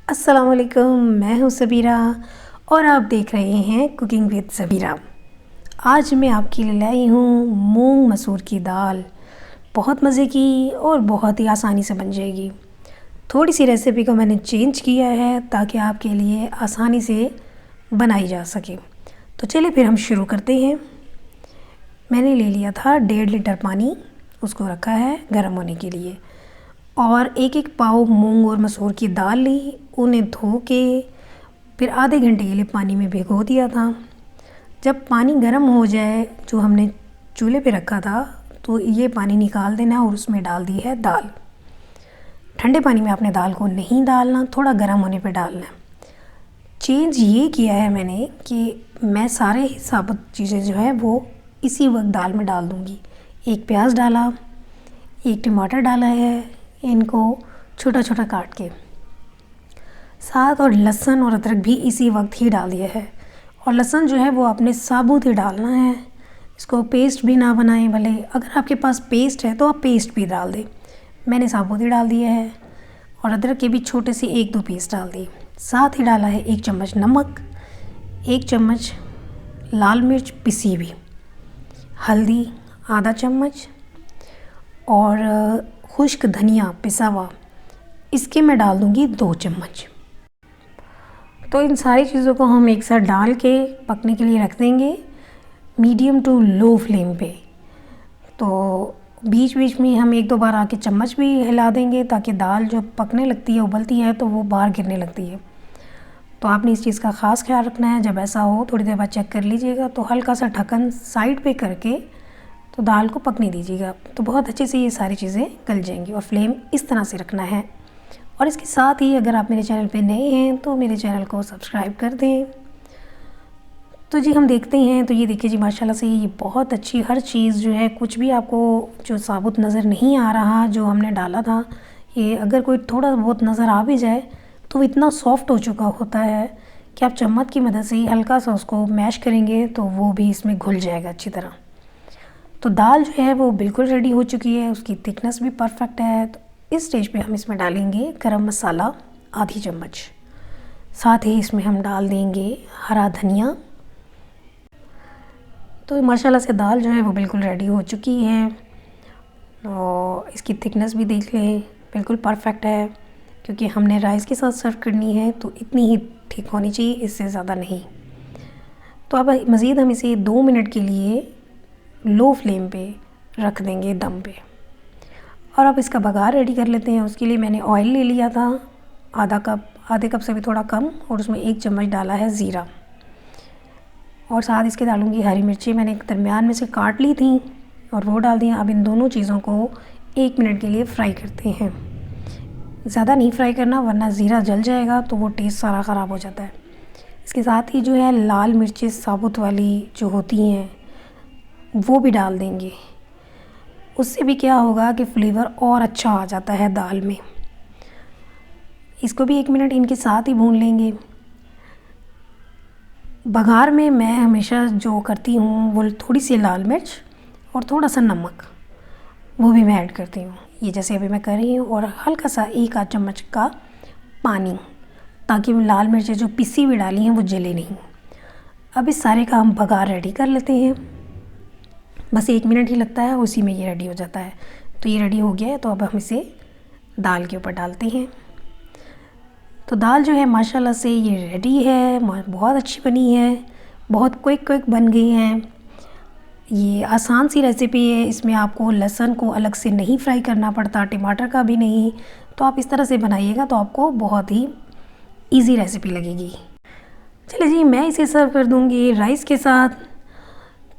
अस्सलाम वालेकुम, मैं हूँ सबीरा और आप देख रहे हैं कुकिंग विद सबीरा। आज मैं आपके लिए लाई हूँ मूंग मसूर की दाल। बहुत मज़े की और बहुत ही आसानी से बन जाएगी। थोड़ी सी रेसिपी को मैंने चेंज किया है ताकि आपके लिए आसानी से बनाई जा सके। तो चलिए फिर हम शुरू करते हैं। मैंने ले लिया था 1.5 लीटर पानी, उसको रखा है गर्म होने के लिए, और एक पाव मूंग और मसूर की दाल ली। उन्हें धो के फिर आधे घंटे के लिए पानी में भिगो दिया था। जब पानी गर्म हो जाए, जो हमने चूल्हे पे रखा था, तो ये पानी निकाल देना और उसमें डाल दी है दाल। ठंडे पानी में आपने दाल को नहीं डालना, थोड़ा गर्म होने पे डालना। चेंज ये किया है मैंने कि मैं सारे साबुत चीज़ें जो है वो इसी वक्त दाल में डाल दूँगी। एक प्याज डाला, एक टमाटर डाला है, इनको छोटा छोटा काट के साथ, और लहसुन और अदरक भी इसी वक्त ही डाल दिया है। और लहसुन जो है वो आपने साबुत ही डालना है, इसको पेस्ट भी ना बनाएं। भले अगर आपके पास पेस्ट है तो आप पेस्ट भी डाल दें, मैंने साबुत ही डाल दिया है। और अदरक के भी छोटे से 1-2 पीस डाल दिए। साथ ही डाला है 1 चम्मच नमक, 1 चम्मच लाल मिर्च पिसी हुई, हल्दी आधा चम्मच, और खुश्क धनिया पिसा हुआ, इसके मैं डाल दूँगी 2 चम्मच। तो इन सारी चीज़ों को हम एक साथ डाल के पकने के लिए रख देंगे मीडियम टू लो फ्लेम पे। तो बीच बीच में हम 1-2 बार आके चम्मच भी हिला देंगे ताकि दाल जो पकने लगती है, उबलती है, तो वो बाहर गिरने लगती है। तो आपने इस चीज़ का ख़ास ख्याल रखना है। जब ऐसा हो थोड़ी देर बाद चेक कर लीजिएगा, तो हल्का सा ढक्कन साइड पे करके तो दाल को पकने दीजिएगा, तो बहुत अच्छे से ये सारी चीज़ें गल जाएंगी। और फ्लेम इस तरह से रखना है। और इसके साथ ही अगर आप मेरे चैनल पे नए हैं तो मेरे चैनल को सब्सक्राइब कर दें। तो जी हम देखते हैं, तो ये देखिए जी माशाल्लाह से ये बहुत अच्छी हर चीज़ जो है, कुछ भी आपको जो साबुत नज़र नहीं आ रहा जो हमने डाला था, ये अगर कोई थोड़ा बहुत नज़र आ भी जाए तो इतना सॉफ्ट हो चुका होता है कि आप चम्मच की मदद से ही हल्का सा उसको मैश करेंगे तो वो भी इसमें घुल जाएगा अच्छी तरह। तो दाल जो है वो बिल्कुल रेडी हो चुकी है, उसकी थिकनेस भी परफेक्ट है। तो इस स्टेज पे हम इसमें डालेंगे गरम मसाला आधी चम्मच, साथ ही इसमें हम डाल देंगे हरा धनिया। तो माशाल्लाह से दाल जो है वो बिल्कुल रेडी हो चुकी है, और इसकी थिकनेस भी देख लें बिल्कुल परफेक्ट है, क्योंकि हमने राइस के साथ सर्व करनी है तो इतनी ही ठीक होनी चाहिए, इससे ज़्यादा नहीं। तो अब मज़ीद हम इसे 2 मिनट के लिए लो फ्लेम पे रख देंगे दम पे। और अब इसका बघार रेडी कर लेते हैं। उसके लिए मैंने ऑयल ले लिया था आधे कप से भी थोड़ा कम, और उसमें 1 चम्मच डाला है ज़ीरा, और साथ इसके डालूँगी हरी मिर्ची, मैंने एक दरमियान में से काट ली थी और वो डाल दिया। अब इन दोनों चीज़ों को 1 मिनट के लिए फ्राई करते हैं। ज़्यादा नहीं फ्राई करना, वरना ज़ीरा जल जाएगा तो वो टेस्ट सारा ख़राब हो जाता है। इसके साथ ही जो है लाल मिर्ची साबुत वाली जो होती हैं वो भी डाल देंगे। उससे भी क्या होगा कि फ्लेवर और अच्छा आ जाता है दाल में। इसको भी 1 मिनट इनके साथ ही भून लेंगे। बघार में मैं हमेशा जो करती हूँ वो थोड़ी सी लाल मिर्च और थोड़ा सा नमक, वो भी मैं ऐड करती हूँ, ये जैसे अभी मैं कर रही हूँ, और हल्का सा 1 आध चम्मच का पानी, ताकि लाल मिर्चें जो पिसी हुई डाली हैं वो जले नहीं। अब इस सारे का हम बघार रेडी कर लेते हैं। बस 1 मिनट ही लगता है, उसी में ये रेडी हो जाता है। तो ये रेडी हो गया है, तो अब हम इसे दाल के ऊपर डालते हैं। तो दाल जो है माशाल्लाह से ये रेडी है, बहुत अच्छी बनी है, बहुत क्विक बन गई है। ये आसान सी रेसिपी है, इसमें आपको लहसुन को अलग से नहीं फ्राई करना पड़ता, टमाटर का भी नहीं। तो आप इस तरह से बनाइएगा तो आपको बहुत ही ईजी रेसिपी लगेगी। चलिए जी, मैं इसे सर्व कर दूँगी राइस के साथ।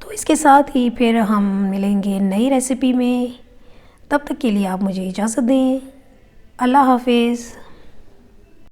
तो इसके साथ ही फिर हम मिलेंगे नई रेसिपी में। तब तक के लिए आप मुझे इजाज़त दें। अल्लाह हाफ़िज़।